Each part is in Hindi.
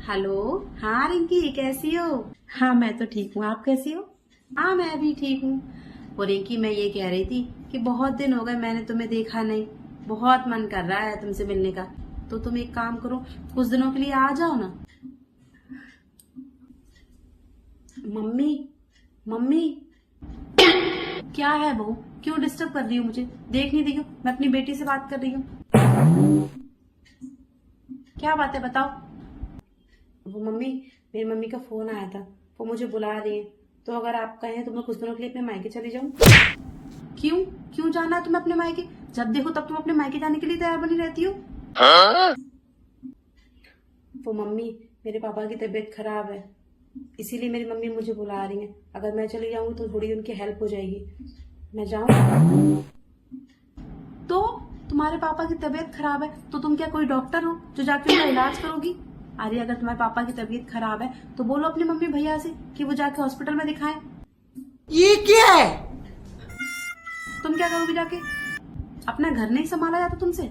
हेलो। हाँ रिंकी, कैसी हो? हाँ मैं तो ठीक हूँ, आप कैसी हो? हाँ मैं भी ठीक हूँ। और रिंकी, मैं ये कह रही थी कि बहुत दिन हो गए मैंने तुम्हें देखा नहीं, बहुत मन कर रहा है तुमसे मिलने का। तो तुम एक काम करो, कुछ दिनों के लिए आ जाओ ना। Mummy, mummy. क्या है बहू, क्यों डिस्टर्ब कर रही हो मुझे? देख नहीं रही हो मैं अपनी बेटी से बात कर रही हूँ। क्या बात है बताओ। वो मम्मी, मेरी मम्मी का फोन आया था, वो मुझे बुला रही है। तो अगर आप कहें तो मैं कुछ दिनों के लिए अपने मायके चली जाऊं। क्यों? क्यों जाना है तुम्हें अपने मायके? जब देखो तब तुम अपने मायके जाने के लिए तैयार बनी रहती हो। वो मम्मी, मेरे पापा की तबीयत खराब है, इसीलिए मेरी मम्मी मुझे बुला रही है। अगर मैं चली जाऊंगी तो थोड़ी उनकी हेल्प हो जाएगी। मैं जाऊं? तो तुम्हारे पापा की तबीयत खराब है तो तुम क्या कोई डॉक्टर हो जो जाके उनका इलाज करोगी? अरे अगर तुम्हारे पापा की तबीयत खराब है तो बोलो अपनी मम्मी भैया से कि वो जाके हॉस्पिटल में दिखाएं। ये क्या है? तुम क्या करोगी जाके? अपना घर नहीं संभाला जाता तुमसे?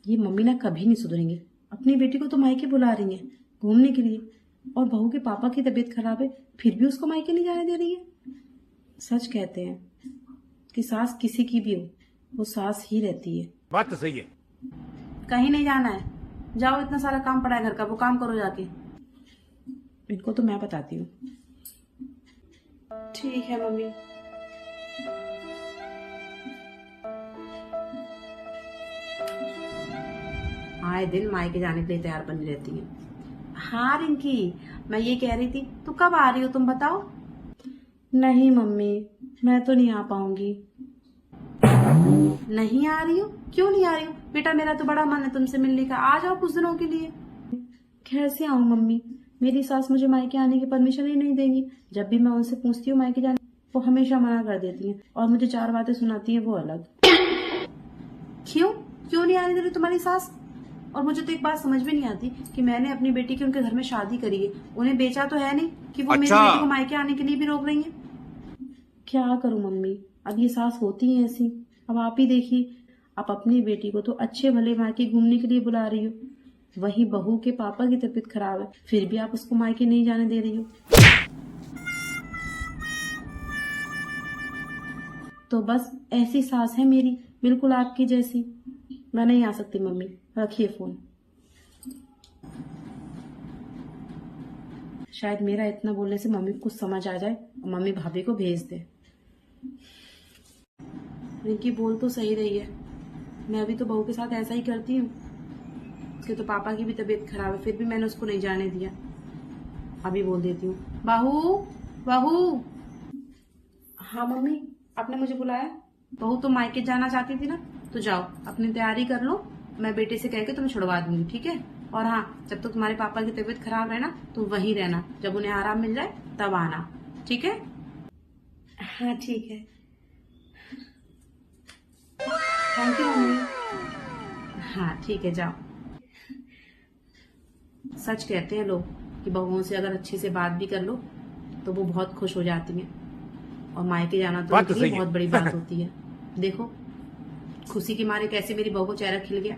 ये मम्मी ना कभी नहीं सुधरेंगे। अपनी बेटी को तो मायके बुला रही है घूमने के लिए, और बहू के पापा की तबीयत खराब है फिर भी उसको मायके नहीं जाने दे रही है। सच कहते हैं कि सास किसी की भी हो, वो सास ही रहती है। बात तो सही है। कहीं नहीं जाना है, जाओ, इतना सारा काम पड़ा है घर का, वो काम करो जाके। इनको तो मैं बताती हूँ। ठीक है मम्मी। आए दिन मायके जाने के लिए तैयार बनी रहती है। हाँ रिंकी, मैं ये कह रही थी, तो कब आ रही हो तुम बताओ? नहीं मम्मी, मैं तो नहीं आ पाऊंगी। नहीं आ रही हो? क्यों नहीं आ रही हो बेटा? मेरा तो बड़ा मन है तुमसे मिलने का, आ जाओ कुछ दिनों के लिए। कैसे आऊं मम्मी, मेरी सास मुझे मायके आने की परमिशन ही नहीं देगी। जब भी मैं उनसे पूछती हूँ मायके जाने, वो हमेशा मना कर देती हैं और मुझे चार बातें सुनाती है वो अलग। क्यों? क्यों नहीं आने दे रही तुम्हारी सास? और मुझे तो एक बात समझ में नहीं आती कि मैंने अपनी बेटी की उनके घर में शादी करी है, उन्हें बेचा तो है नहीं कि वो मेरी बेटी को मायके आने के लिए भी रोक रही है। क्या करूं मम्मी, अब ये सास होती है ऐसी। अब आप ही देखिए, आप अपनी बेटी को तो अच्छे भले मायके घूमने के लिए बुला रही हो, वही बहू के पापा की तबीयत खराब है फिर भी आप उसको मायके नहीं जाने दे रही हो। तो बस ऐसी सास है मेरी, बिल्कुल आपकी जैसी। मैं नहीं आ सकती मम्मी, रखिए फोन। शायद मेरा इतना बोलने से मम्मी को कुछ समझ आ जाए और मम्मी भाभी को भेज दे। रिंकी बोल तो सही रही है, मैं भी तो बहू के साथ ऐसा ही करती हूँ। उसके तो पापा की भी तबीयत खराब है फिर भी मैंने उसको नहीं जाने दिया। अभी बोल देती हूँ, बहू, बहू। हाँ मम्मी, आपने मुझे बुलाया? बहू तुम मायके जाना चाहती थी ना, तो जाओ अपनी तैयारी कर लो, मैं बेटे से कह के तुम्हें छुड़वा दूंगी, ठीक है? और हाँ, जब तक तुम्हारे पापा की तबीयत खराब है ना तो वहीं रहना, जब उन्हें आराम मिल जाए तब आना, ठीक है? हाँ ठीक है। Thank you mummy. हाँ ठीक है, जाओ। सच कहते हैं लोग कि बहुओं से अगर अच्छे से बात भी कर लो तो वो बहुत खुश हो जाती हैं, और मायके जाना तो उनके लिए बहुत बड़ी बात होती है। देखो खुशी के मारे कैसे मेरी बहू को चेहरा खिल गया।